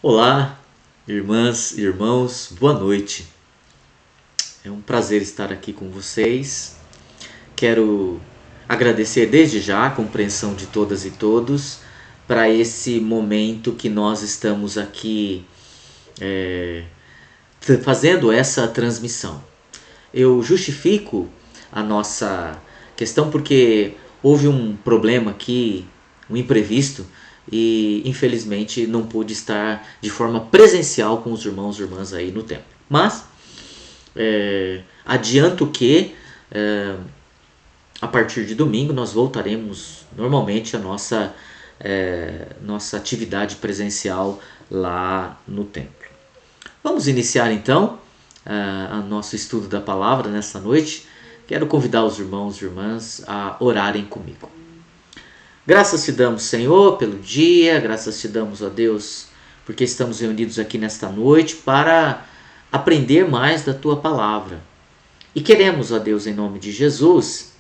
Olá, irmãs e irmãos, boa noite. É um prazer estar aqui com vocês. Quero agradecer desde já a compreensão de todas e todos para esse momento que nós estamos aqui fazendo essa transmissão. Eu justifico a nossa questão porque houve um problema aqui, um imprevisto, e infelizmente não pude estar de forma presencial com os irmãos e irmãs aí no templo. Mas adianto que a partir de domingo nós voltaremos normalmente à nossa atividade presencial lá no templo. Vamos iniciar então o nosso estudo da palavra nessa noite. Quero convidar os irmãos e irmãs a orarem comigo. Graças te damos, Senhor, pelo dia, graças te damos, ó Deus, porque estamos reunidos aqui nesta noite para aprender mais da tua palavra. E queremos, ó Deus, em nome de Jesus,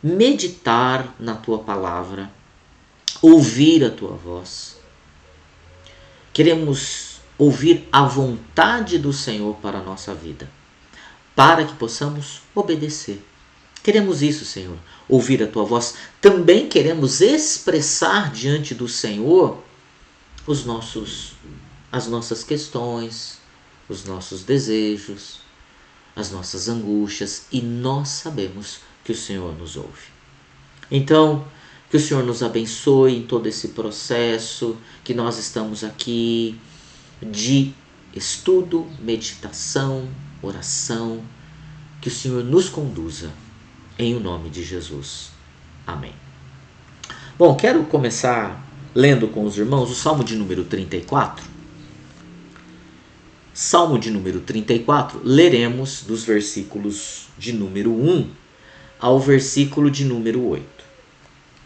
meditar na tua palavra, ouvir a tua voz. Queremos ouvir a vontade do Senhor para a nossa vida, para que possamos obedecer. Queremos isso, Senhor, ouvir a tua voz. Também queremos expressar diante do Senhor as nossas questões, os nossos desejos, as nossas angústias, e nós sabemos que o Senhor nos ouve. Então, que o Senhor nos abençoe em todo esse processo que nós estamos aqui de estudo, meditação, oração. Que o Senhor nos conduza em o nome de Jesus. Amém. Bom, quero começar lendo com os irmãos o Salmo de número 34. Salmo de número 34, leremos dos versículos de número 1 ao versículo de número 8.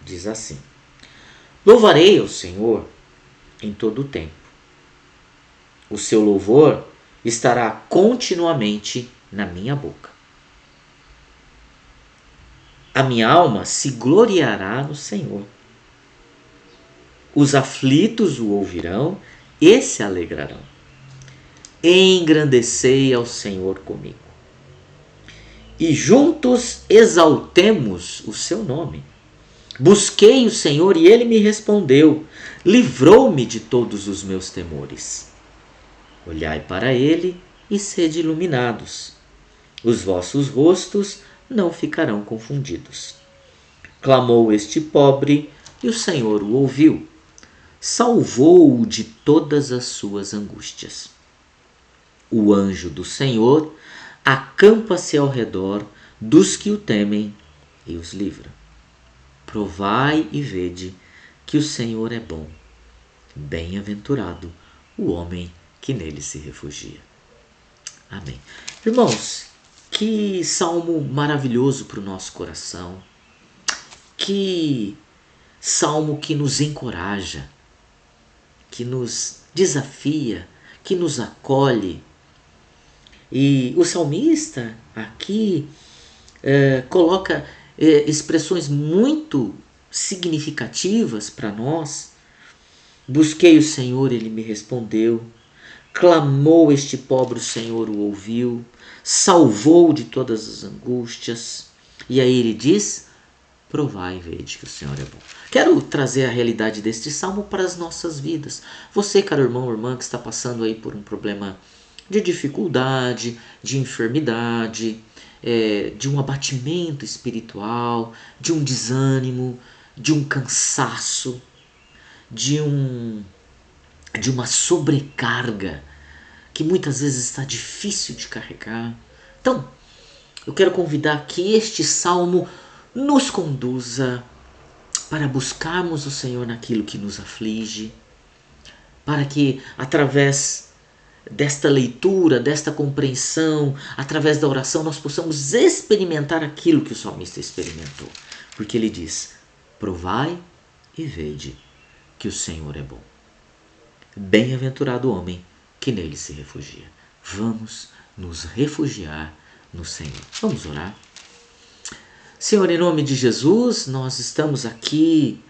Diz assim: Louvarei ao Senhor em todo o tempo. O seu louvor estará continuamente na minha boca. A minha alma se gloriará no Senhor. Os aflitos o ouvirão e se alegrarão. Engrandecei ao Senhor comigo, e juntos exaltemos o seu nome. Busquei o Senhor e ele me respondeu, livrou-me de todos os meus temores. Olhai para ele e sede iluminados. Os vossos rostos não ficarão confundidos. Clamou este pobre e o Senhor o ouviu. Salvou-o de todas as suas angústias. O anjo do Senhor acampa-se ao redor dos que o temem e os livra. Provai e vede que o Senhor é bom. Bem-aventurado o homem que nele se refugia. Amém. Irmãos, que salmo maravilhoso para o nosso coração. Que salmo que nos encoraja, que nos desafia, que nos acolhe. E o salmista aqui coloca expressões muito significativas para nós. Busquei o Senhor, ele me respondeu. Clamou este pobre, o Senhor o ouviu. Salvou de todas as angústias. E aí ele diz: provai e vede que o Senhor é bom. Quero trazer a realidade deste salmo para as nossas vidas. Você, caro irmão ou irmã, que está passando aí por um problema de dificuldade, de enfermidade, de um abatimento espiritual, de um desânimo, de um cansaço, de uma sobrecarga que muitas vezes está difícil de carregar. Então, eu quero convidar que este salmo nos conduza para buscarmos o Senhor naquilo que nos aflige, para que através desta leitura, desta compreensão, através da oração, nós possamos experimentar aquilo que o salmista experimentou. Porque ele diz: provai e vede que o Senhor é bom. Bem-aventurado o homem que nele se refugia. Vamos nos refugiar no Senhor. Vamos orar. Senhor, em nome de Jesus, nós estamos aqui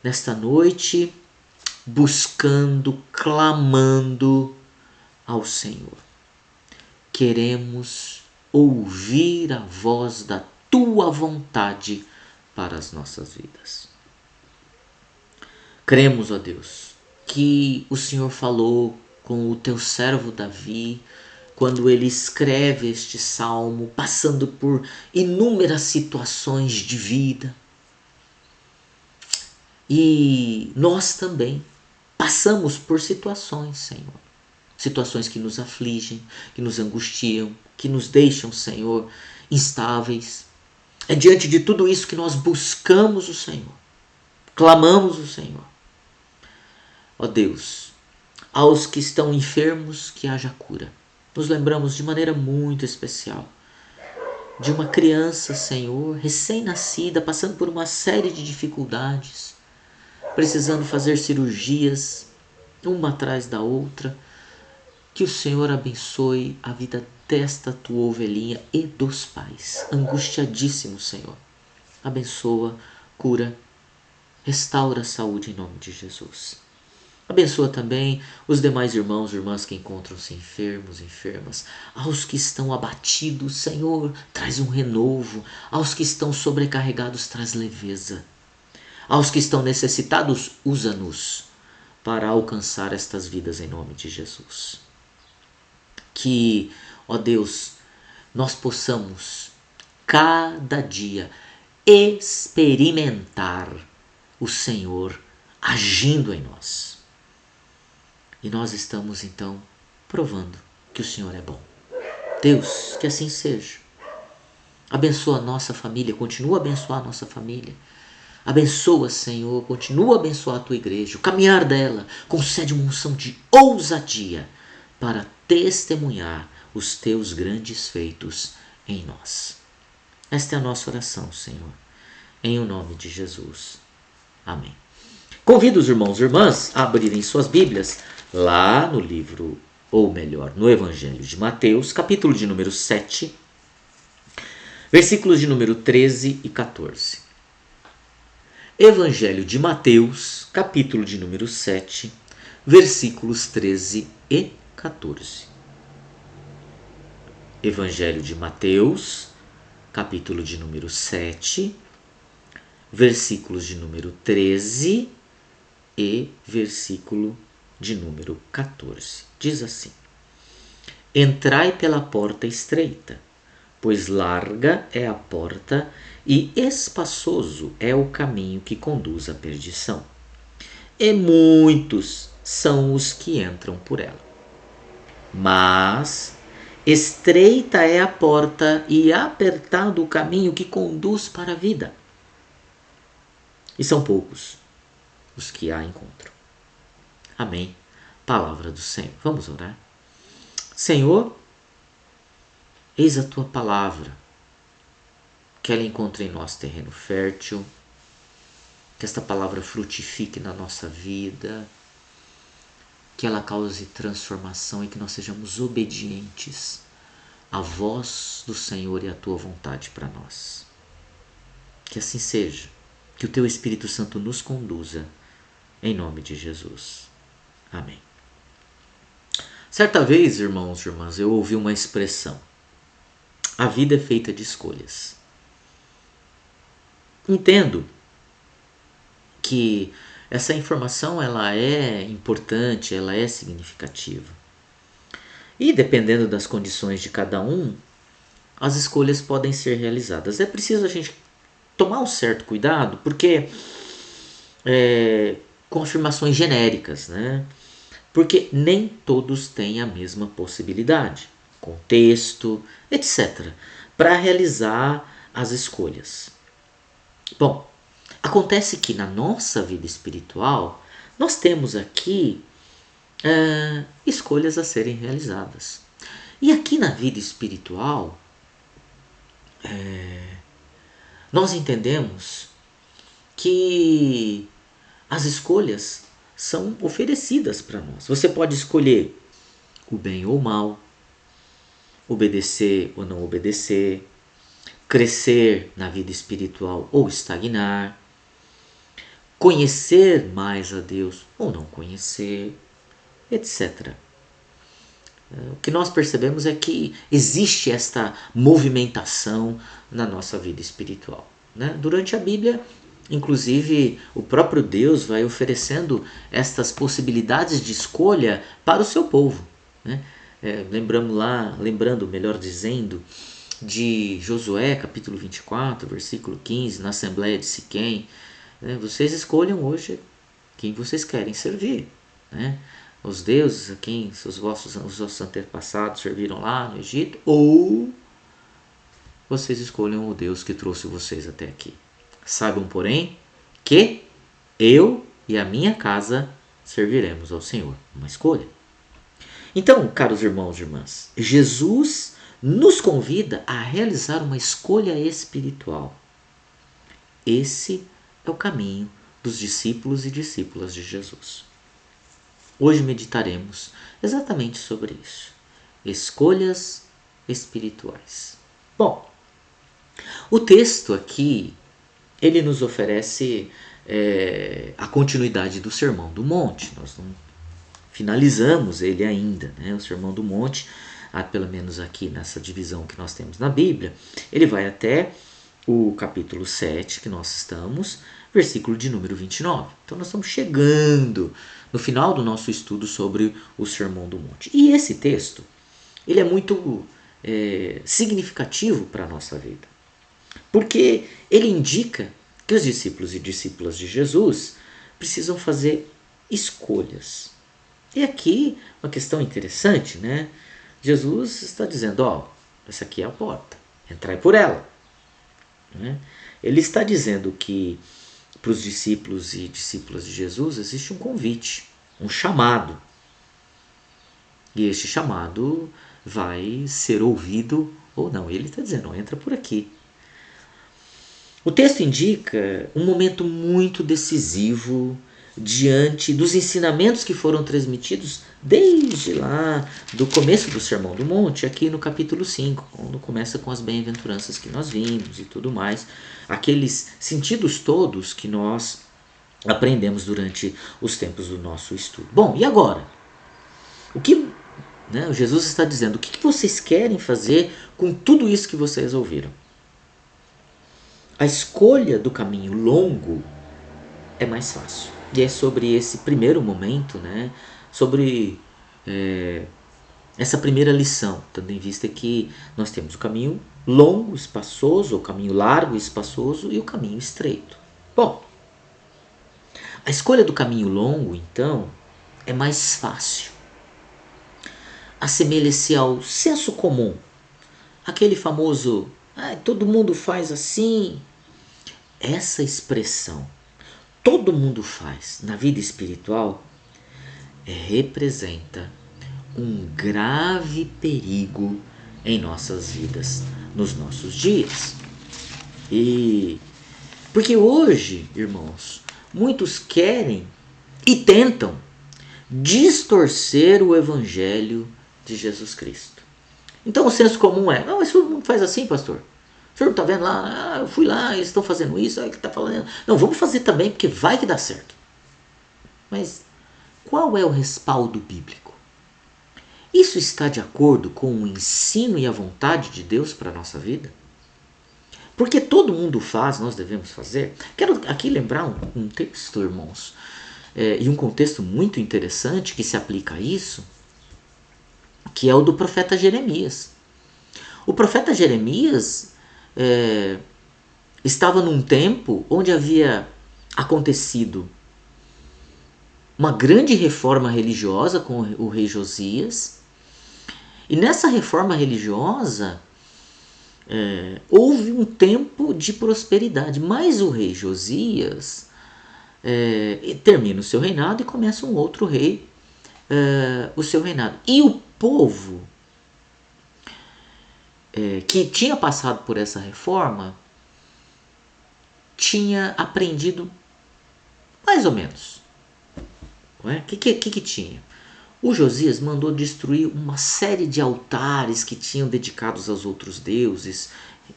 nesta noite buscando, clamando ao Senhor. Queremos ouvir a voz da tua vontade para as nossas vidas. Cremos, ó Deus, que o Senhor falou com o teu servo Davi quando ele escreve este salmo, passando por inúmeras situações de vida. E nós também passamos por situações, Senhor. Situações que nos afligem, que nos angustiam, que nos deixam, Senhor, instáveis. É diante de tudo isso que nós buscamos o Senhor. Clamamos o Senhor. Ó Deus, aos que estão enfermos, que haja cura. Nos lembramos de maneira muito especial de uma criança, Senhor, recém-nascida, passando por uma série de dificuldades, precisando fazer cirurgias, uma atrás da outra. Que o Senhor abençoe a vida desta tua ovelhinha e dos pais. Angustiadíssimo, Senhor. Abençoa, cura, restaura a saúde em nome de Jesus. Abençoa também os demais irmãos e irmãs que encontram-se enfermos, enfermas. Aos que estão abatidos, Senhor, traz um renovo. Aos que estão sobrecarregados, traz leveza. Aos que estão necessitados, usa-nos para alcançar estas vidas em nome de Jesus. Que, ó Deus, nós possamos cada dia experimentar o Senhor agindo em nós. E nós estamos então provando que o Senhor é bom. Deus, que assim seja. Abençoa a nossa família, continua a abençoar a nossa família. Abençoa, Senhor, continua a abençoar a tua igreja, o caminhar dela. Concede uma unção de ousadia para testemunhar os teus grandes feitos em nós. Esta é a nossa oração, Senhor, em o nome de Jesus. Amém. Convido os irmãos e irmãs a abrirem suas Bíblias lá no livro, ou melhor, no Evangelho de Mateus, capítulo de número 7, versículos de número 13 e 14. Evangelho de Mateus, capítulo de número 7, versículos 13 e 14. Evangelho de Mateus, capítulo de número 7, versículos de número 13 e versículo de número 14. Diz assim: Entrai pela porta estreita, pois larga é a porta e espaçoso é o caminho que conduz à perdição. E muitos são os que entram por ela. Mas estreita é a porta e apertado o caminho que conduz para a vida. E são poucos os que a encontram. Amém. Palavra do Senhor. Vamos orar. Senhor, eis a tua palavra. Que ela encontre em nós terreno fértil. Que esta palavra frutifique na nossa vida. Que ela cause transformação e que nós sejamos obedientes à voz do Senhor e à tua vontade para nós. Que assim seja. Que o teu Espírito Santo nos conduza. Em nome de Jesus. Amém. Certa vez, irmãos e irmãs, eu ouvi uma expressão. A vida é feita de escolhas. Entendo que essa informação ela é importante, ela é significativa. E dependendo das condições de cada um, as escolhas podem ser realizadas. É preciso a gente tomar um certo cuidado, porque com afirmações genéricas, né? Porque nem todos têm a mesma possibilidade, contexto, etc., para realizar as escolhas. Bom, acontece que na nossa vida espiritual, nós temos aqui escolhas a serem realizadas. E aqui na vida espiritual, nós entendemos que as escolhas são oferecidas para nós. Você pode escolher o bem ou o mal, obedecer ou não obedecer, crescer na vida espiritual ou estagnar, conhecer mais a Deus ou não conhecer, etc. O que nós percebemos é que existe esta movimentação na nossa vida espiritual, né? Durante a Bíblia, inclusive, o próprio Deus vai oferecendo estas possibilidades de escolha para o seu povo, né? Lembrando, melhor dizendo, de Josué, capítulo 24, versículo 15, na Assembleia de Siquém, né? Vocês escolham hoje quem vocês querem servir, né? Os deuses a quem os vossos antepassados serviram lá no Egito, ou vocês escolham o Deus que trouxe vocês até aqui. Saibam, porém, que eu e a minha casa serviremos ao Senhor. Uma escolha. Então, caros irmãos e irmãs, Jesus nos convida a realizar uma escolha espiritual. Esse é o caminho dos discípulos e discípulas de Jesus. Hoje meditaremos exatamente sobre isso. Escolhas espirituais. Bom, o texto aqui, ele nos oferece a continuidade do Sermão do Monte. Nós não finalizamos ele ainda, né? O Sermão do Monte, pelo menos aqui nessa divisão que nós temos na Bíblia, ele vai até o capítulo 7 que nós estamos, versículo de número 29. Então nós estamos chegando no final do nosso estudo sobre o Sermão do Monte. E esse texto, ele é muito significativo para a nossa vida. Porque ele indica que os discípulos e discípulas de Jesus precisam fazer escolhas. E aqui uma questão interessante, né? Jesus está dizendo, essa aqui é a porta, entrai por ela. Né? Ele está dizendo que para os discípulos e discípulas de Jesus existe um convite, um chamado. E este chamado vai ser ouvido ou não. Ele está dizendo, entra por aqui. O texto indica um momento muito decisivo diante dos ensinamentos que foram transmitidos desde lá do começo do Sermão do Monte, aqui no capítulo 5, quando começa com as bem-aventuranças que nós vimos e tudo mais, aqueles sentidos todos que nós aprendemos durante os tempos do nosso estudo. Bom, e agora? O que Jesus está dizendo? O que vocês querem fazer com tudo isso que vocês ouviram? A escolha do caminho longo é mais fácil. E é sobre esse primeiro momento, né, sobre essa primeira lição, tendo em vista que nós temos o caminho longo, espaçoso, o caminho largo e espaçoso e o caminho estreito. Bom, a escolha do caminho longo, então, é mais fácil. Assemelha-se ao senso comum, aquele famoso, todo mundo faz assim. Essa expressão, todo mundo faz, na vida espiritual, representa um grave perigo em nossas vidas, nos nossos dias. E porque hoje, irmãos, muitos querem e tentam distorcer o evangelho de Jesus Cristo. Então o senso comum é, não, mas todo mundo faz assim, pastor. O senhor não está vendo lá? Eu fui lá, eles estão fazendo isso, aí que está falando. Não, vamos fazer também, porque vai que dá certo. Mas qual é o respaldo bíblico? Isso está de acordo com o ensino e a vontade de Deus para a nossa vida? Porque todo mundo faz, nós devemos fazer. Quero aqui lembrar um texto, irmãos, e um contexto muito interessante que se aplica a isso, que é o do profeta Jeremias. O profeta Jeremias estava num tempo onde havia acontecido uma grande reforma religiosa com o rei Josias. E nessa reforma religiosa houve um tempo de prosperidade. Mas o rei Josias termina o seu reinado e começa um outro rei o seu reinado. E o povo que tinha passado por essa reforma tinha aprendido mais ou menos. O que tinha? O Josias mandou destruir uma série de altares que tinham dedicados aos outros deuses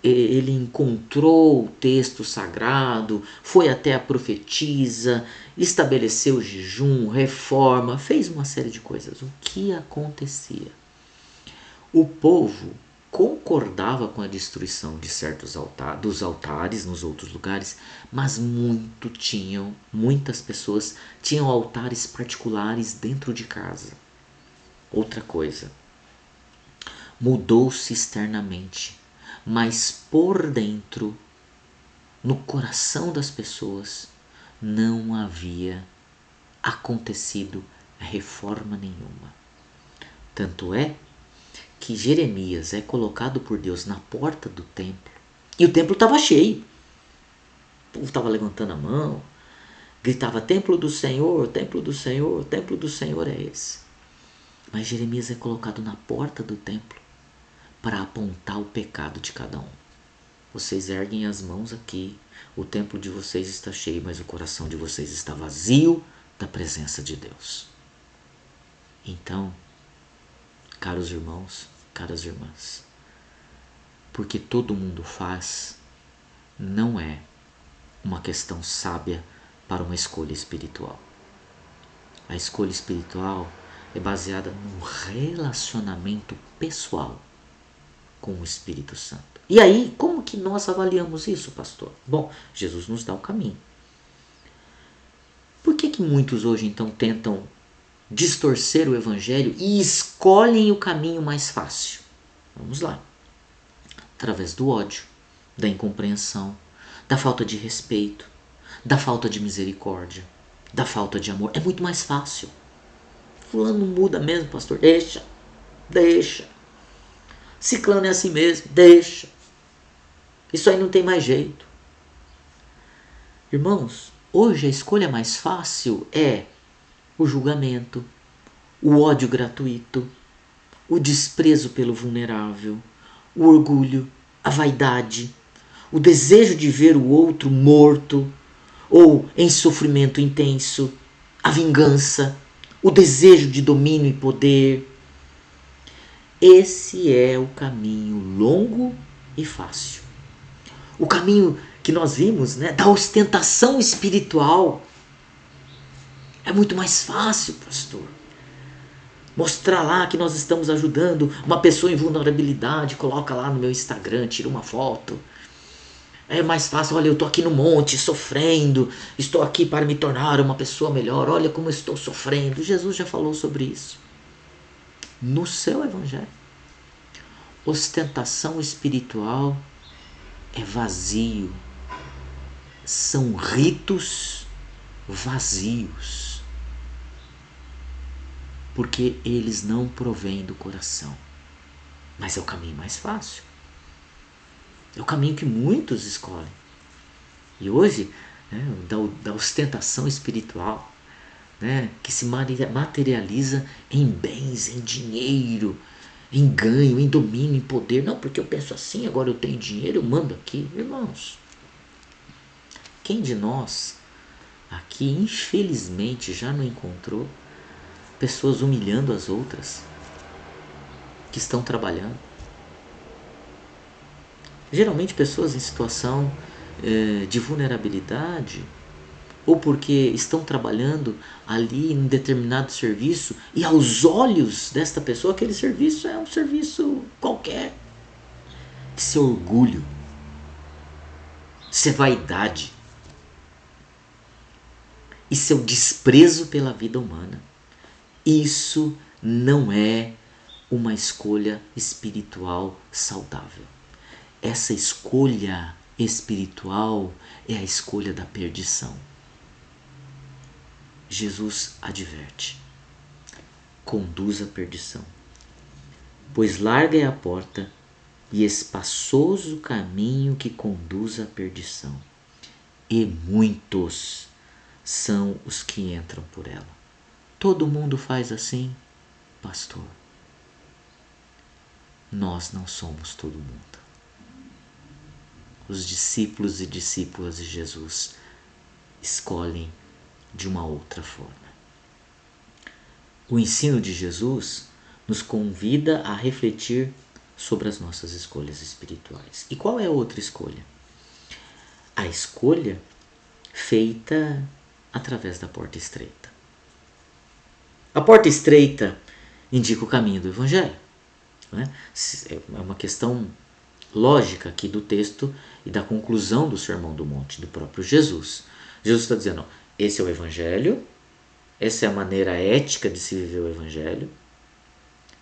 ele encontrou o texto sagrado, foi até a profetisa, estabeleceu jejum, reforma, fez uma série de coisas. O que acontecia? O povo concordava com a destruição de certos dos altares nos outros lugares, mas muitas pessoas tinham altares particulares dentro de casa. Outra coisa, mudou-se externamente, mas por dentro, no coração das pessoas, não havia acontecido reforma nenhuma. Tanto é que Jeremias é colocado por Deus na porta do templo, e o templo estava cheio. O povo estava levantando a mão, gritava: templo do Senhor, templo do Senhor, templo do Senhor é esse. Mas Jeremias é colocado na porta do templo para apontar o pecado de cada um. Vocês erguem as mãos aqui, o templo de vocês está cheio, mas o coração de vocês está vazio da presença de Deus. Então, caros irmãos, caras irmãs, porque todo mundo faz, não é uma questão sábia para uma escolha espiritual. A escolha espiritual é baseada num relacionamento pessoal com o Espírito Santo. E aí, como que nós avaliamos isso, pastor? Bom, Jesus nos dá o caminho. Por que muitos hoje então tentam distorcer o Evangelho e escolhem o caminho mais fácil? Vamos lá. Através do ódio, da incompreensão, da falta de respeito, da falta de misericórdia, da falta de amor. É muito mais fácil. Fulano não muda mesmo, pastor. Deixa. Ciclano é assim mesmo. Deixa. Isso aí não tem mais jeito. Irmãos, hoje a escolha mais fácil é o julgamento, o ódio gratuito, o desprezo pelo vulnerável, o orgulho, a vaidade, o desejo de ver o outro morto ou em sofrimento intenso, a vingança, o desejo de domínio e poder. Esse é o caminho longo e fácil. O caminho que nós vimos, né, da ostentação espiritual. É muito mais fácil, pastor. Mostrar lá que nós estamos ajudando uma pessoa em vulnerabilidade, coloca lá no meu Instagram, tira uma foto. É mais fácil, olha, eu estou aqui no monte sofrendo, estou aqui para me tornar uma pessoa melhor, olha como eu estou sofrendo. Jesus já falou sobre isso no seu Evangelho. Ostentação espiritual é vazio, são ritos vazios, porque eles não provêm do coração. Mas é o caminho mais fácil. É o caminho que muitos escolhem. E hoje, né, da ostentação espiritual, né, que se materializa em bens, em dinheiro, em ganho, em domínio, em poder. Não, porque eu penso assim, agora eu tenho dinheiro, eu mando aqui. Irmãos, quem de nós aqui, infelizmente, já não encontrou pessoas humilhando as outras que estão trabalhando? Geralmente pessoas em situação de vulnerabilidade, ou porque estão trabalhando ali em um determinado serviço e aos olhos desta pessoa aquele serviço é um serviço qualquer. Isso é orgulho, isso é vaidade, isso é o desprezo pela vida humana. Isso não é uma escolha espiritual saudável. Essa escolha espiritual é a escolha da perdição. Jesus adverte: conduz à perdição, pois larga é a porta e espaçoso o caminho que conduz à perdição, e muitos são os que entram por ela. Todo mundo faz assim, pastor? Nós não somos todo mundo. Os discípulos e discípulas de Jesus escolhem de uma outra forma. O ensino de Jesus nos convida a refletir sobre as nossas escolhas espirituais. E qual é a outra escolha? A escolha feita através da porta estreita. A porta estreita indica o caminho do Evangelho. Né? É uma questão lógica aqui do texto e da conclusão do Sermão do Monte, do próprio Jesus. Jesus está dizendo, esse é o Evangelho, essa é a maneira ética de se viver o Evangelho.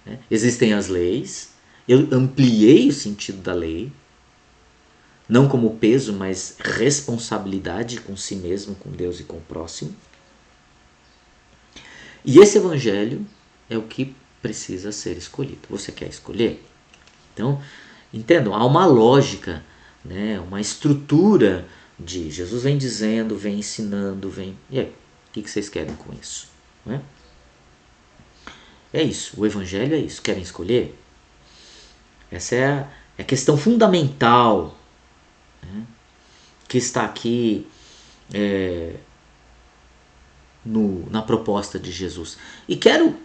Né? Existem as leis, eu ampliei o sentido da lei, não como peso, mas responsabilidade com si mesmo, com Deus e com o próximo. E esse Evangelho é o que precisa ser escolhido. Você quer escolher? Então, entendam, há uma lógica, né, uma estrutura de Jesus vem dizendo, vem ensinando, vem... E aí, o que vocês querem com isso? Né? É isso, o Evangelho é isso. Querem escolher? Essa é a questão fundamental, né, que está aqui na proposta de Jesus. E quero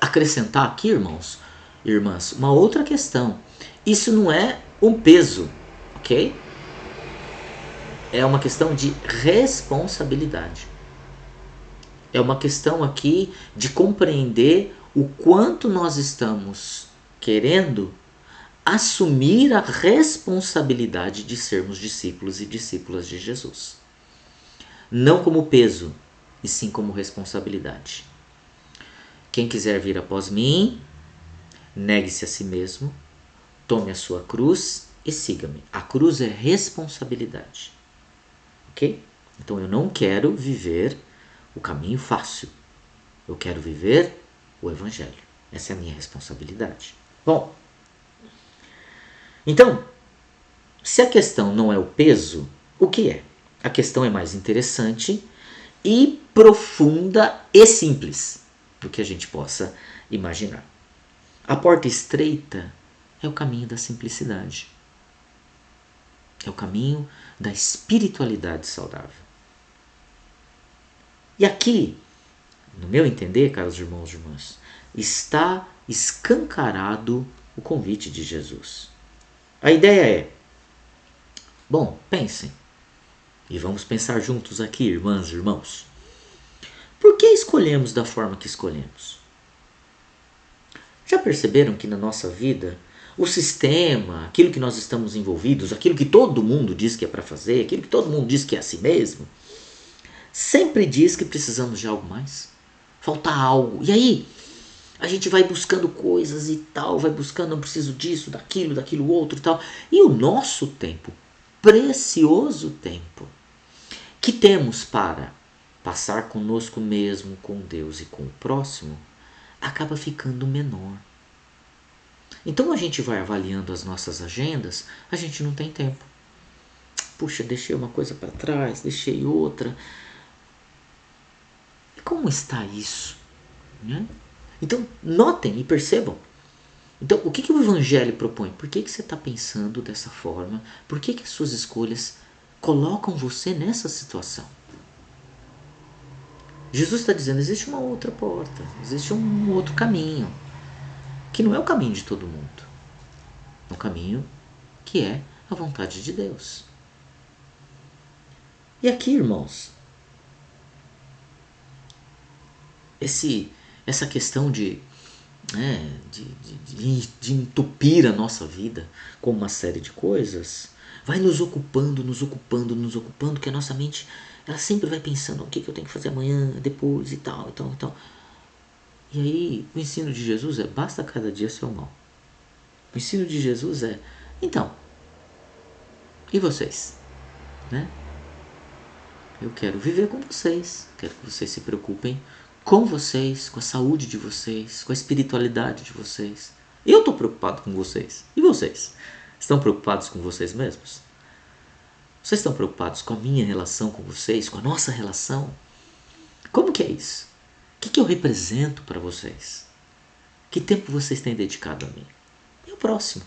acrescentar aqui, irmãos, irmãs, uma outra questão. Isso não é um peso, ok? É uma questão de responsabilidade. É uma questão aqui de compreender o quanto nós estamos querendo assumir a responsabilidade de sermos discípulos e discípulas de Jesus. Não como peso, e sim como responsabilidade. Quem quiser vir após mim, negue-se a si mesmo, tome a sua cruz e siga-me. A cruz é responsabilidade. Ok? Então eu não quero viver o caminho fácil. Eu quero viver o Evangelho. Essa é a minha responsabilidade. Bom, então, se a questão não é o peso, o que é? A questão é mais interessante e profunda e simples do que a gente possa imaginar. A porta estreita é o caminho da simplicidade. É o caminho da espiritualidade saudável. E aqui, no meu entender, caros irmãos e irmãs, está escancarado o convite de Jesus. A ideia é, bom, pensem, e vamos pensar juntos aqui, irmãs e irmãos. Por que escolhemos da forma que escolhemos? Já perceberam que na nossa vida, o sistema, aquilo que nós estamos envolvidos, aquilo que todo mundo diz que é para fazer, aquilo que todo mundo diz que é assim mesmo, sempre diz que precisamos de algo mais. Falta algo. E aí, a gente vai buscando coisas e tal, vai buscando, não preciso disso, daquilo outro e tal. E o nosso tempo, precioso tempo, que temos para passar conosco mesmo, com Deus e com o próximo, acaba ficando menor. Então a gente vai avaliando as nossas agendas, a gente não tem tempo. Puxa, deixei uma coisa para trás, deixei outra. E como está isso? Né? Então notem e percebam. Então o que o Evangelho propõe? Por que você está pensando dessa forma? Por que as suas escolhas colocam você nessa situação? Jesus está dizendo, existe uma outra porta, existe um outro caminho, que não é o caminho de todo mundo. É um caminho que é a vontade de Deus. E aqui, irmãos, essa questão de entupir a nossa vida com uma série de coisas vai nos ocupando, que a nossa mente ela sempre vai pensando o que eu tenho que fazer amanhã, depois e tal. E aí o ensino de Jesus é, basta cada dia seu mal. O ensino de Jesus é, então, e vocês? Né? Eu quero viver com vocês, quero que vocês se preocupem com vocês, com a saúde de vocês, com a espiritualidade de vocês. Eu estou preocupado com vocês. E vocês? Estão preocupados com vocês mesmos? Vocês estão preocupados com a minha relação com vocês, com a nossa relação? Como que é isso? O que eu represento para vocês? Que tempo vocês têm dedicado a mim? E o próximo?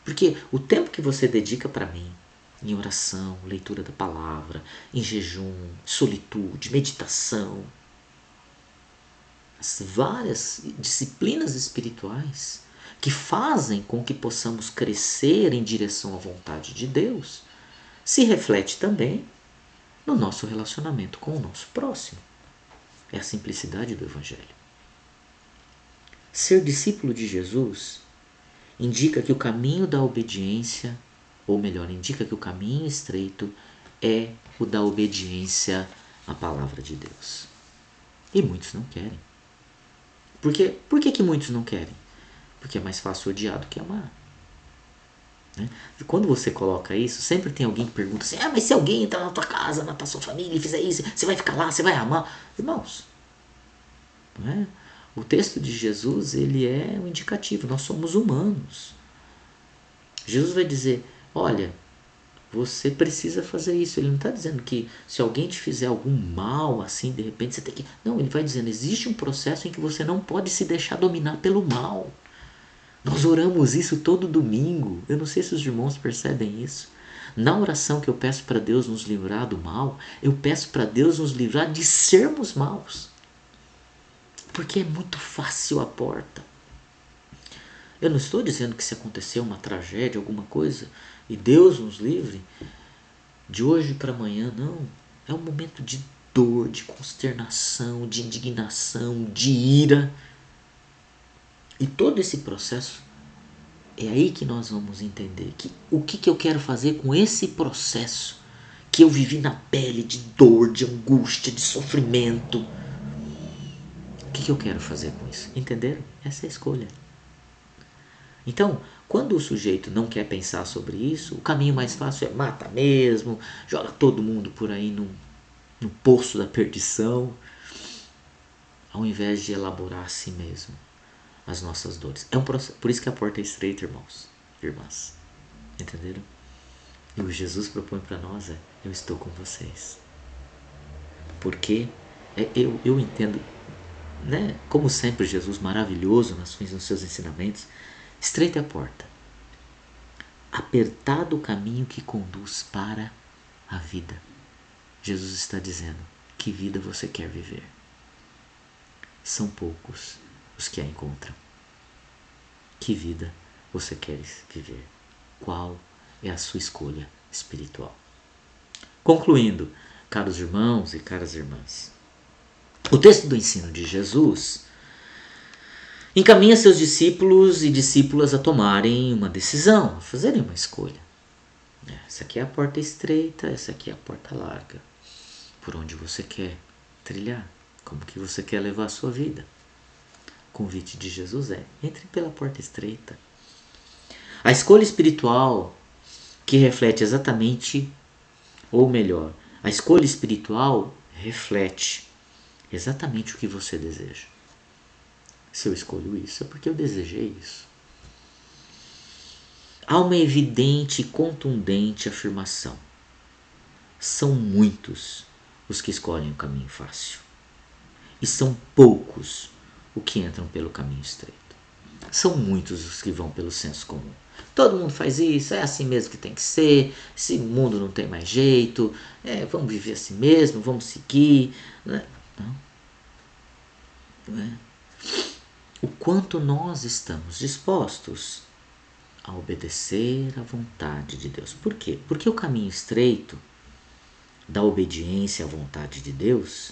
Porque o tempo que você dedica para mim, em oração, leitura da palavra, em jejum, solitude, meditação, as várias disciplinas espirituais que fazem com que possamos crescer em direção à vontade de Deus, se reflete também no nosso relacionamento com o nosso próximo. É a simplicidade do Evangelho. Ser discípulo de Jesus indica que o caminho da obediência, ou melhor, indica que o caminho estreito é o da obediência à palavra de Deus. E muitos não querem. Por que muitos não querem? Porque é mais fácil odiar do que amar. Né? E quando você coloca isso, sempre tem alguém que pergunta assim: mas se alguém entrar na tua casa, matar sua família e fizer isso, você vai ficar lá, você vai amar? Irmãos, não é? O texto de Jesus, ele é um indicativo. Nós somos humanos. Jesus vai dizer: olha, você precisa fazer isso. Ele não está dizendo que se alguém te fizer algum mal, assim, de repente você tem que... Não, ele vai dizendo, existe um processo em que você não pode se deixar dominar pelo mal. Nós oramos isso todo domingo. Eu não sei se os irmãos percebem isso. Na oração que eu peço para Deus nos livrar do mal, eu peço para Deus nos livrar de sermos maus. Porque é muito fácil a porta. Eu não estou dizendo que se acontecer uma tragédia, alguma coisa, e Deus nos livre, de hoje para amanhã, não. É um momento de dor, de consternação, de indignação, de ira. E todo esse processo, é aí que nós vamos entender que o que eu quero fazer com esse processo que eu vivi na pele de dor, de angústia, de sofrimento. O que eu quero fazer com isso? Entenderam? Essa é a escolha. Então, quando o sujeito não quer pensar sobre isso, o caminho mais fácil é mata mesmo, joga todo mundo por aí no poço da perdição, ao invés de elaborar a si mesmo as nossas dores. É um processo, por isso que a porta é estreita, irmãos, irmãs. Entenderam? E o Jesus propõe para nós eu estou com vocês. Porque eu entendo, né? Como sempre, Jesus maravilhoso nos seus ensinamentos. Estreita é a porta. Apertado o caminho que conduz para a vida. Jesus está dizendo, que vida você quer viver? São poucos os que a encontram. Que vida você quer viver? Qual é a sua escolha espiritual? Concluindo, caros irmãos e caras irmãs, o texto do ensino de Jesus encaminha seus discípulos e discípulas a tomarem uma decisão, a fazerem uma escolha. Essa aqui é a porta estreita, essa aqui é a porta larga. Por onde você quer trilhar? Como que você quer levar a sua vida? O convite de Jesus é, entre pela porta estreita. A escolha espiritual que reflete exatamente, ou melhor, a escolha espiritual reflete exatamente o que você deseja. Se eu escolho isso, é porque eu desejei isso. Há uma evidente e contundente afirmação. São muitos os que escolhem o caminho fácil. E são poucos os que entram pelo caminho estreito. São muitos os que vão pelo senso comum. Todo mundo faz isso, é assim mesmo que tem que ser, esse mundo não tem mais jeito, vamos viver assim mesmo, vamos seguir. Não. Não é? O quanto nós estamos dispostos a obedecer à vontade de Deus. Por quê? Porque o caminho estreito da obediência à vontade de Deus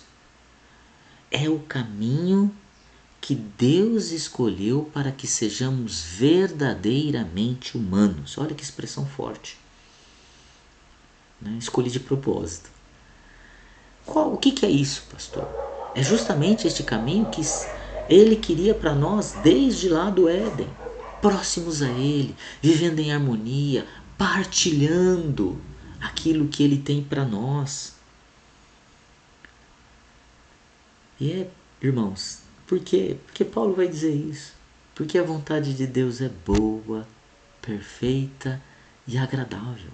é o caminho que Deus escolheu para que sejamos verdadeiramente humanos. Olha que expressão forte. Né? Escolhi de propósito. O que é isso, pastor? É justamente este caminho que Ele queria para nós desde lá do Éden. Próximos a Ele, vivendo em harmonia, partilhando aquilo que Ele tem para nós. E irmãos, por quê? Porque Paulo vai dizer isso. Porque a vontade de Deus é boa, perfeita e agradável.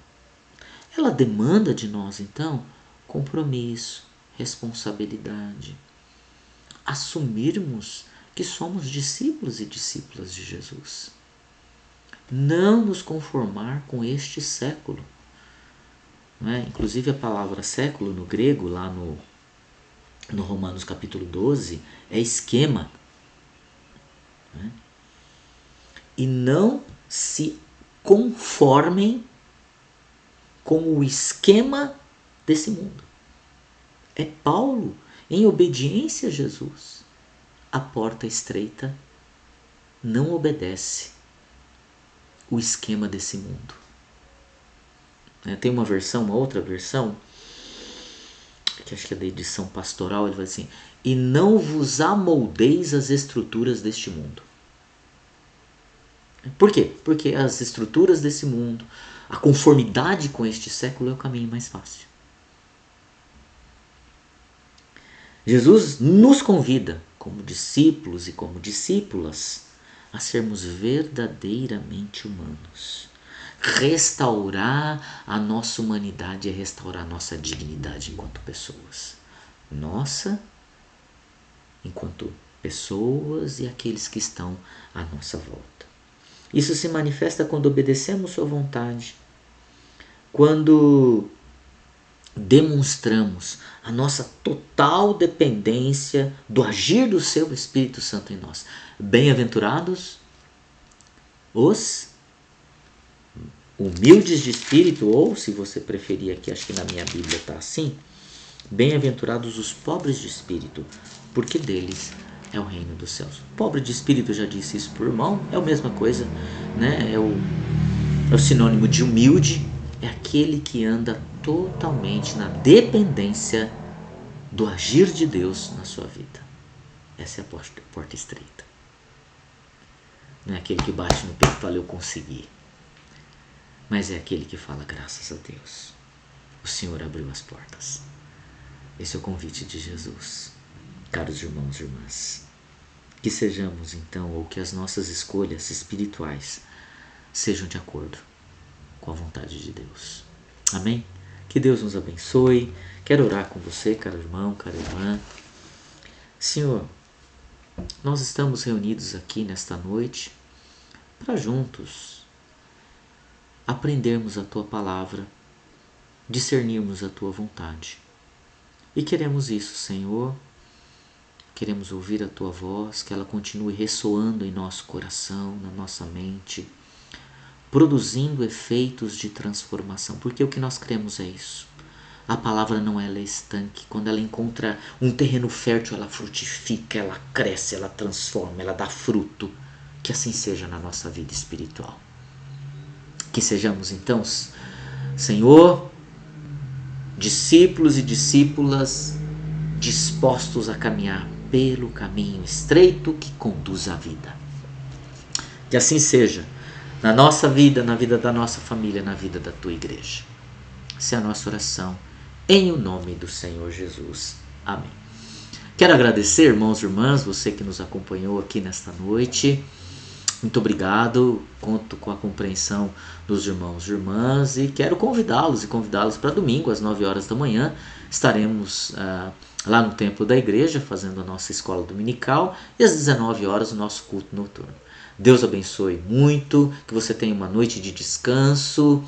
Ela demanda de nós, então, compromisso, responsabilidade. Assumirmos que somos discípulos e discípulas de Jesus. Não nos conformar com este século. Não é? Inclusive a palavra século no grego, lá no Romanos capítulo 12, é esquema. Né? e não se conformem com o esquema desse mundo. É Paulo, em obediência a Jesus. A porta estreita não obedece o esquema desse mundo. Tem uma outra versão, que acho que é da edição pastoral, ele vai assim: e não vos amoldeis às estruturas deste mundo. Por quê? Porque as estruturas desse mundo, a conformidade com este século é o caminho mais fácil. Jesus nos convida, como discípulos e como discípulas, a sermos verdadeiramente humanos. Restaurar a nossa humanidade é restaurar a nossa dignidade enquanto pessoas. Nossa, enquanto pessoas e aqueles que estão à nossa volta. Isso se manifesta quando obedecemos sua vontade, quando demonstramos a nossa total dependência do agir do seu Espírito Santo em nós. Bem-aventurados os humildes de espírito, ou se você preferir aqui, acho que na minha Bíblia está assim, bem-aventurados os pobres de espírito, porque deles é o reino dos céus. Pobre de espírito, eu já disse isso por irmão, é a mesma coisa, né? É o sinônimo de humilde, é aquele que anda totalmente na dependência do agir de Deus na sua vida. Essa é a porta estreita. Não é aquele que bate no peito e fala eu consegui, mas é aquele que fala graças a Deus, o Senhor abriu as portas. Esse é o convite de Jesus. Caros irmãos e irmãs, que sejamos então, ou que as nossas escolhas espirituais sejam de acordo com a vontade de Deus. Amém? Que Deus nos abençoe. Quero orar com você, caro irmão, cara irmã. Senhor, nós estamos reunidos aqui nesta noite para juntos aprendermos a Tua palavra, discernirmos a Tua vontade. E queremos isso, Senhor. Queremos ouvir a Tua voz, que ela continue ressoando em nosso coração, na nossa mente, produzindo efeitos de transformação, porque o que nós cremos é isso. A palavra não é estanque. Quando ela encontra um terreno fértil, ela frutifica, ela cresce, ela transforma, ela dá fruto. Que assim seja na nossa vida espiritual. Que sejamos então, Senhor, discípulos e discípulas dispostos a caminhar pelo caminho estreito que conduz à vida. Que assim seja na nossa vida, na vida da nossa família, na vida da Tua igreja. Essa é a nossa oração, em o nome do Senhor Jesus. Amém. Quero agradecer, irmãos e irmãs, você que nos acompanhou aqui nesta noite. Muito obrigado, conto com a compreensão dos irmãos e irmãs e quero convidá-los para domingo às 9 horas da manhã. Estaremos lá no templo da igreja fazendo a nossa escola dominical e às 19 horas o nosso culto noturno. Deus abençoe muito, que você tenha uma noite de descanso,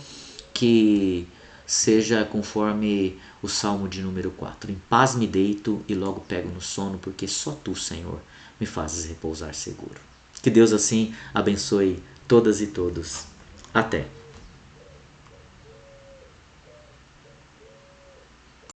que seja conforme o Salmo de número 4. Em paz me deito e logo pego no sono, porque só Tu, Senhor, me fazes repousar seguro. Que Deus assim abençoe todas e todos. Até!